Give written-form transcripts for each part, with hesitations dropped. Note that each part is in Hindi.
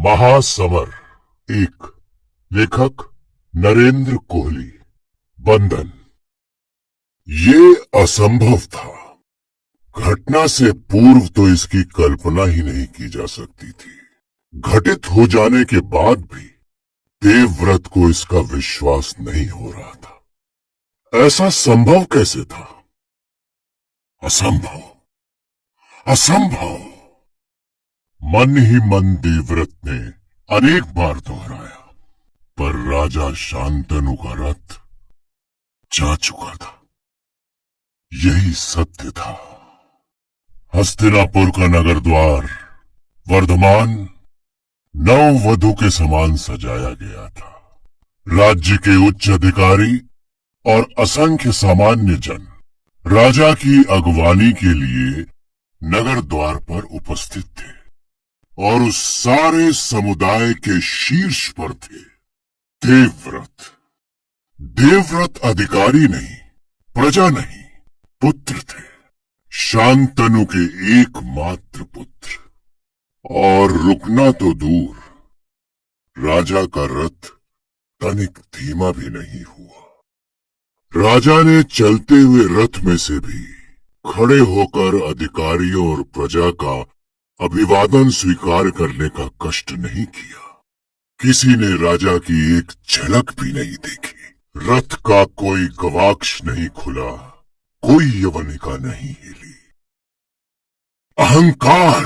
महासमर। एक, लेखक नरेंद्र कोहली। बंधन। ये असंभव था। घटना से पूर्व तो इसकी कल्पना ही नहीं की जा सकती थी। घटित हो जाने के बाद भी देवव्रत को इसका विश्वास नहीं हो रहा था। ऐसा संभव कैसे था? असंभव, असंभव। मन ही मन देवव्रत ने अनेक बार दोहराया, पर राजा शांतनु का रथ जा चुका था। यही सत्य था। हस्तिनापुर का नगर द्वार वर्धमान नववधु के समान सजाया गया था। राज्य के उच्च अधिकारी और असंख्य सामान्य जन राजा की अगवानी के लिए नगर द्वार पर उपस्थित थे, और उस सारे समुदाय के शीर्ष पर थे देवव्रत। देवव्रत अधिकारी नहीं, प्रजा नहीं, पुत्र थे। शांतनु के एकमात्र पुत्र। और रुकना तो दूर, राजा का रथ तनिक धीमा भी नहीं हुआ। राजा ने चलते हुए रथ में से भी खड़े होकर अधिकारियों और प्रजा का अभिवादन स्वीकार करने का कष्ट नहीं किया। किसी ने राजा की एक झलक भी नहीं देखी। रथ का कोई गवाक्ष नहीं खुला, कोई यवनिका नहीं हिली। अहंकार,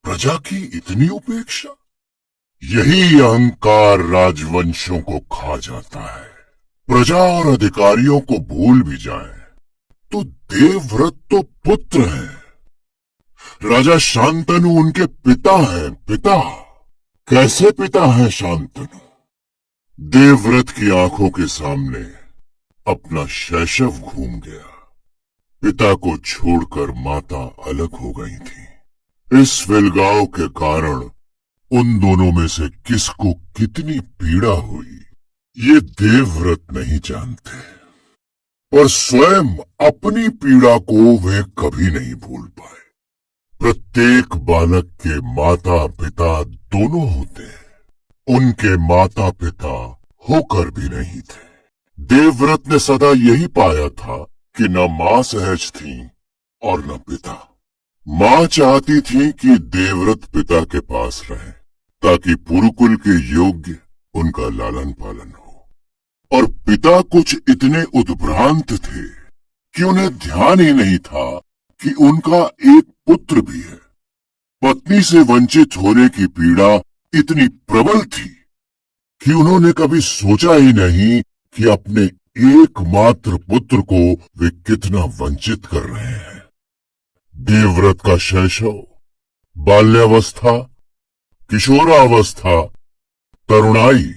प्रजा की इतनी उपेक्षा। यही अहंकार राजवंशों को खा जाता है। प्रजा और अधिकारियों को भूल भी जाए तो देवव्रत तो पुत्र हैं। राजा शांतनु उनके पिता हैं। पिता कैसे पिता है शांतनु? देवव्रत की आंखों के सामने अपना शैशव घूम गया। पिता को छोड़कर माता अलग हो गई थी। इस विलगाव के कारण उन दोनों में से किसको कितनी पीड़ा हुई, ये देवव्रत नहीं जानते, पर स्वयं अपनी पीड़ा को वे कभी नहीं भूल पाए। प्रत्येक बालक के माता पिता दोनों होते हैं। उनके माता पिता होकर भी नहीं थे। देवव्रत ने सदा यही पाया था कि न मां सहज थी और न पिता। मां चाहती थी कि देवव्रत पिता के पास रहे, ताकि पुरुकुल के योग्य उनका लालन पालन हो। और पिता कुछ इतने उद्भ्रांत थे कि उन्हें ध्यान ही नहीं था कि उनका एक पुत्र भी है। पत्नी से वंचित होने की पीड़ा इतनी प्रबल थी कि उन्होंने कभी सोचा ही नहीं कि अपने एकमात्र पुत्र को वे कितना वंचित कर रहे हैं। देवव्रत का शैशव, बाल्यावस्था, किशोरावस्था, तरुणाई,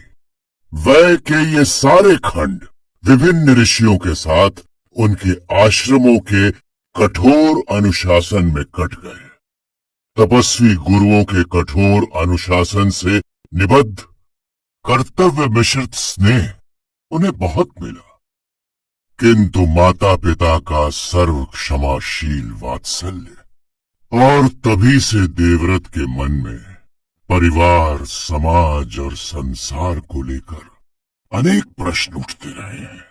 वय के ये सारे खंड विभिन्न ऋषियों के साथ उनके आश्रमों के कठोर अनुशासन में कट गए। तपस्वी गुरुओं के कठोर अनुशासन से निबद्ध कर्तव्य मिश्रित स्नेह उन्हें बहुत मिला, किंतु माता पिता का सर्व क्षमाशील वात्सल्य। और तभी से देवव्रत के मन में परिवार, समाज और संसार को लेकर अनेक प्रश्न उठते रहे हैं।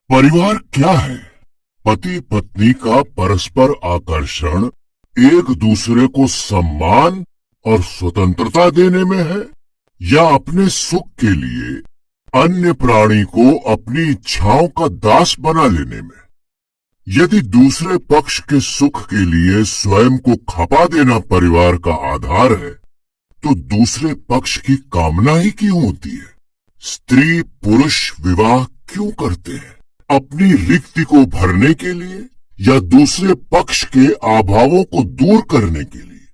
परिवार क्या है? पति पत्नी का परस्पर आकर्षण एक दूसरे को सम्मान और स्वतंत्रता देने में है, या अपने सुख के लिए अन्य प्राणी को अपनी इच्छाओं का दास बना लेने में? यदि दूसरे पक्ष के सुख के लिए स्वयं को खपा देना परिवार का आधार है, तो दूसरे पक्ष की कामना ही क्यों होती है? स्त्री पुरुष विवाह क्यों करते हैं? अपनी रिक्ति को भरने के लिए, या दूसरे पक्ष के अभावों को दूर करने के लिए,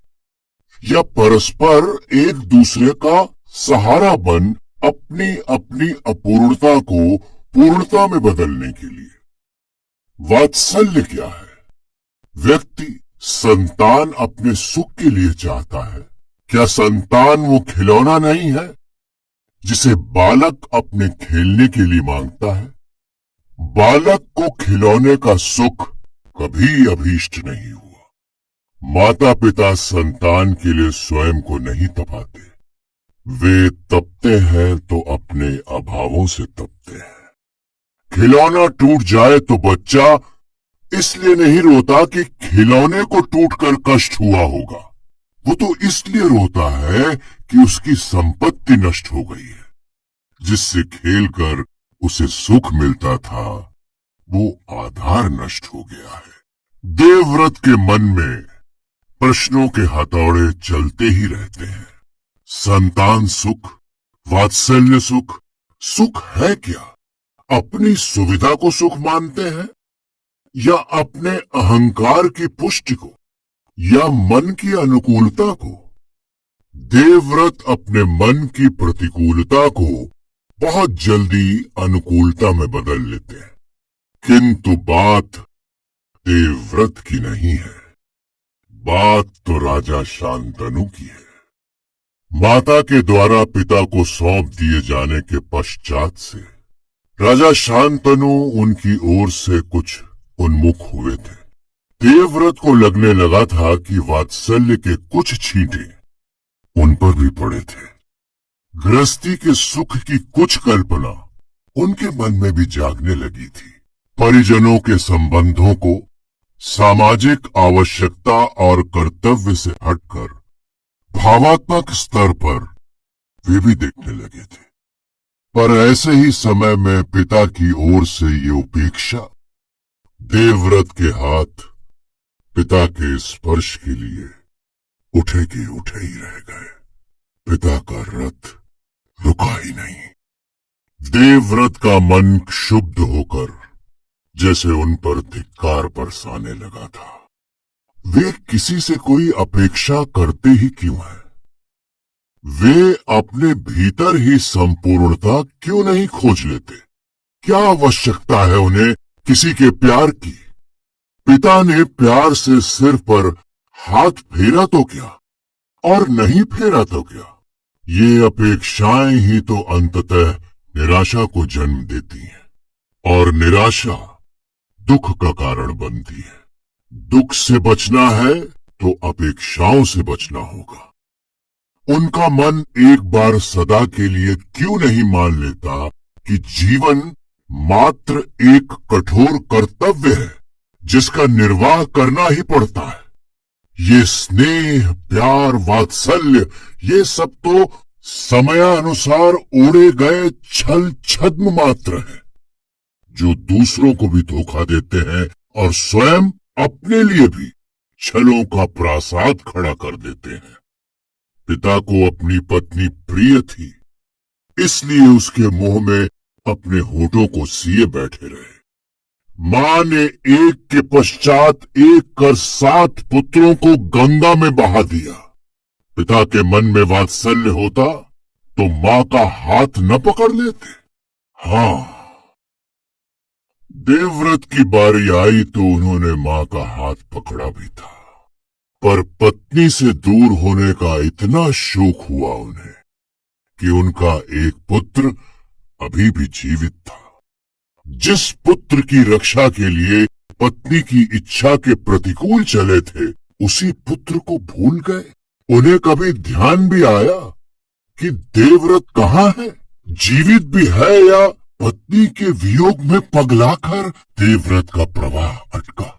या परस्पर एक दूसरे का सहारा बन अपनी अपनी अपूर्णता को पूर्णता में बदलने के लिए? वात्सल्य क्या है? व्यक्ति संतान अपने सुख के लिए चाहता है। क्या संतान वो खिलौना नहीं है जिसे बालक अपने खेलने के लिए मांगता है? बालक को खिलौने का सुख कभी अभीष्ट नहीं हुआ। माता पिता संतान के लिए स्वयं को नहीं तपाते, वे तपते हैं तो अपने अभावों से तपते हैं। खिलौना टूट जाए तो बच्चा इसलिए नहीं रोता कि खिलौने को टूटकर कष्ट हुआ होगा। वो तो इसलिए रोता है कि उसकी संपत्ति नष्ट हो गई है। जिससे खेलकर उसे सुख मिलता था, वो आधार नष्ट हो गया है। देवव्रत के मन में प्रश्नों के हथौड़े चलते ही रहते हैं। संतान सुख, वात्सल्य सुख, सुख है क्या? अपनी सुविधा को सुख मानते हैं या अपने अहंकार की पुष्टि को या मन की अनुकूलता को? देवव्रत अपने मन की प्रतिकूलता को बहुत जल्दी अनुकूलता में बदल लेते हैं। किंतु बात देवव्रत की नहीं है, बात तो राजा शांतनु की है। माता के द्वारा पिता को सौंप दिए जाने के पश्चात से राजा शांतनु उनकी ओर से कुछ उन्मुख हुए थे। देवव्रत को लगने लगा था कि वात्सल्य के कुछ छींटे उन पर भी पड़े थे। गृहस्थी के सुख की कुछ कल्पना उनके मन में भी जागने लगी थी। परिजनों के संबंधों को सामाजिक आवश्यकता और कर्तव्य से हटकर भावात्मक स्तर पर वे भी देखने लगे थे। पर ऐसे ही समय में पिता की ओर से ये उपेक्षा, देवव्रत के हाथ पिता के स्पर्श के लिए उठे के उठे ही रह गए। पिता का रथ रुका ही नहीं। देवव्रत का मन क्षुब्ध होकर जैसे उन पर धिक्कार बरसाने लगा था। वे किसी से कोई अपेक्षा करते ही क्यों है? वे अपने भीतर ही संपूर्णता क्यों नहीं खोज लेते? क्या आवश्यकता है उन्हें किसी के प्यार की? पिता ने प्यार से सिर पर हाथ फेरा तो क्या, और नहीं फेरा तो क्या? ये अपेक्षाएं ही तो अंततः निराशा को जन्म देती हैं, और निराशा दुख का कारण बनती है। दुख से बचना है तो अपेक्षाओं से बचना होगा। उनका मन एक बार सदा के लिए क्यों नहीं मान लेता कि जीवन मात्र एक कठोर कर्तव्य है जिसका निर्वाह करना ही पड़ता है। ये स्नेह, प्यार, वात्सल्य, ये सब तो समयानुसार ओढ़े गए छल छद्म मात्र है, जो दूसरों को भी धोखा देते हैं और स्वयं अपने लिए भी छलों का प्रासाद खड़ा कर देते हैं। पिता को अपनी पत्नी प्रिय थी, इसलिए उसके मुंह में अपने होठों को सिए बैठे रहे। मां ने एक के पश्चात एक कर 7 पुत्रों को गंगा में बहा दिया। पिता के मन में वात्सल्य होता तो मां का हाथ न पकड़ लेते? हाँ, देवव्रत की बारी आई तो उन्होंने मां का हाथ पकड़ा भी था, पर पत्नी से दूर होने का इतना शोक हुआ उन्हें कि उनका एक पुत्र अभी भी जीवित था। जिस पुत्र की रक्षा के लिए पत्नी की इच्छा के प्रतिकूल चले थे, उसी पुत्र को भूल गए। उन्हें कभी ध्यान भी आया कि देवव्रत कहाँ है? जीवित भी है या पत्नी के वियोग में पगलाकर देवव्रत का प्रवाह अटका?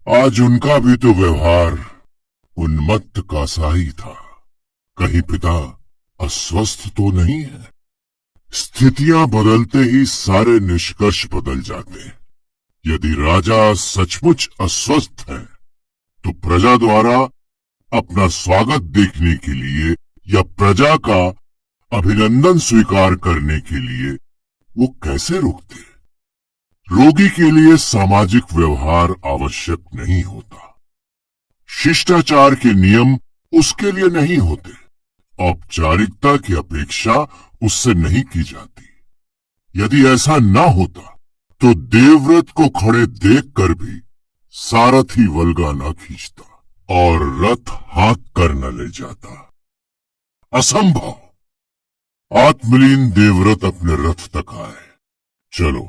आज उनका भी तो व्यवहार उन्मत्त का सा ही था। कहीं पिता अस्वस्थ तो नहीं है? स्थितियां बदलते ही सारे निष्कर्ष बदल जाते हैं। यदि राजा सचमुच अस्वस्थ है तो प्रजा द्वारा अपना स्वागत देखने के लिए या प्रजा का अभिनंदन स्वीकार करने के लिए वो कैसे रुकते? रोगी के लिए सामाजिक व्यवहार आवश्यक नहीं होता, शिष्टाचार के नियम उसके लिए नहीं होते, औपचारिकता की अपेक्षा उससे नहीं की जाती। यदि ऐसा न होता तो देवव्रत को खड़े देखकर भी सारथी वल्गा न खींचता और रथ हाँक कर न ले जाता। असंभव। आत्मलीन देवव्रत अपने रथ तक आए। चलो,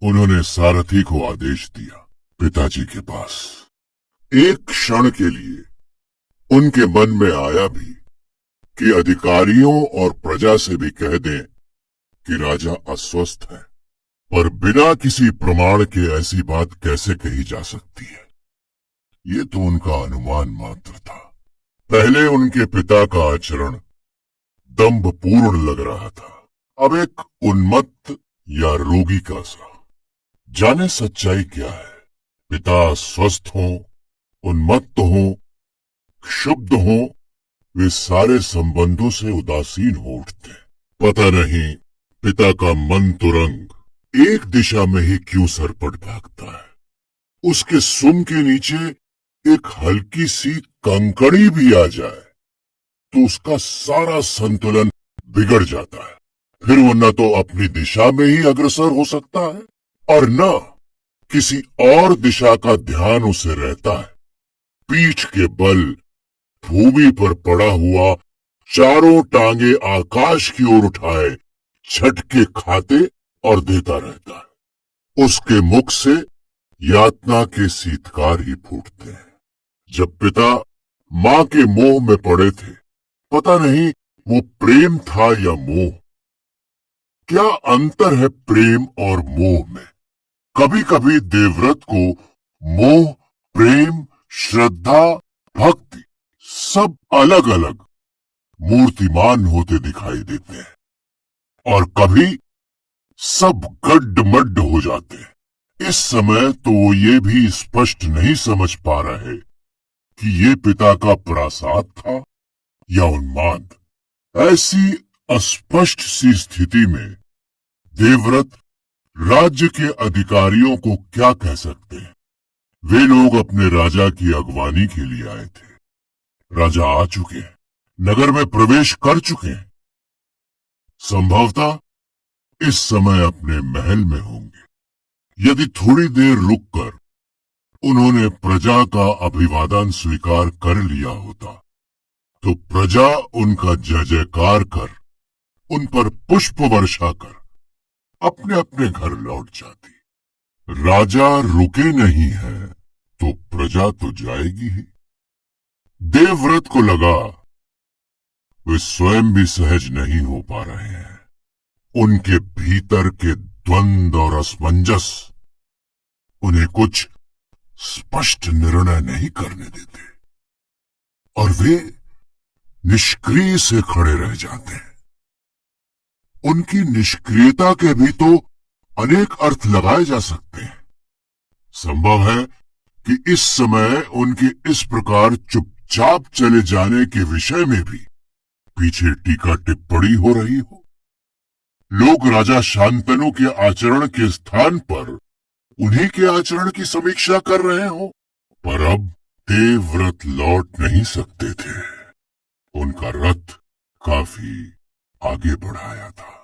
उन्होंने सारथी को आदेश दिया पिताजी के पास। एक क्षण के लिए उनके मन में आया भी कि अधिकारियों और प्रजा से भी कह दें कि राजा अस्वस्थ है, पर बिना किसी प्रमाण के ऐसी बात कैसे कही जा सकती है? ये तो उनका अनुमान मात्र था। पहले उनके पिता का आचरण दंभपूर्ण लग रहा था, अब एक उन्मत्त या रोगी का सा। जाने सच्चाई क्या है? पिता स्वस्थ हो, उन्मत्त हो, क्षुब्ध हो, वे सारे संबंधों से उदासीन हो उठते। पता नहीं पिता का मन तुरंग एक दिशा में ही क्यों सरपट भागता है। उसके सुम के नीचे एक हल्की सी कंकड़ी भी आ जाए तो उसका सारा संतुलन बिगड़ जाता है। फिर वो न तो अपनी दिशा में ही अग्रसर हो सकता है और न किसी और दिशा का ध्यान उसे रहता है। पीठ के बल भूमि पर पड़ा हुआ चारों टांगे आकाश की ओर उठाए झटके खाते और देता रहता है। उसके मुख से यातना के सीतकार ही फूटते हैं। जब पिता मां के मोह में पड़े थे, पता नहीं वो प्रेम था या मोह। क्या अंतर है प्रेम और मोह में? कभी कभी देवव्रत को मोह, प्रेम, श्रद्धा, भक्ति सब अलग अलग मूर्तिमान होते दिखाई देते हैं और कभी सब गड्ढमड्ढ हो जाते हैं। इस समय तो वो ये भी स्पष्ट नहीं समझ पा रहे कि ये पिता का प्रासाद था या उन्माद। ऐसी अस्पष्ट सी स्थिति में देवव्रत राज्य के अधिकारियों को क्या कह सकते हैं? वे लोग अपने राजा की अगवानी के लिए आए थे। राजा आ चुके हैं, नगर में प्रवेश कर चुके हैं, संभवतः इस समय अपने महल में होंगे। यदि थोड़ी देर रुककर उन्होंने प्रजा का अभिवादन स्वीकार कर लिया होता तो प्रजा उनका जय जयकार कर उन पर पुष्प वर्षा कर अपने अपने घर लौट जाती। राजा रुके नहीं है तो प्रजा तो जाएगी ही। देवव्रत को लगा वे स्वयं भी सहज नहीं हो पा रहे हैं। उनके भीतर के द्वंद्व और असमंजस उन्हें कुछ स्पष्ट निर्णय नहीं करने देते और वे निष्क्रिय से खड़े रह जाते हैं। उनकी निष्क्रियता के भी तो अनेक अर्थ लगाए जा सकते हैं। संभव है कि इस समय उनके इस प्रकार चुपचाप चले जाने के विषय में भी पीछे टीका टिप्पणी हो रही हो। लोग राजा शांतनु के आचरण के स्थान पर उन्हीं के आचरण की समीक्षा कर रहे हो। पर अब देवव्रत लौट नहीं सकते थे। उनका रथ काफी आगे बढ़ाया था।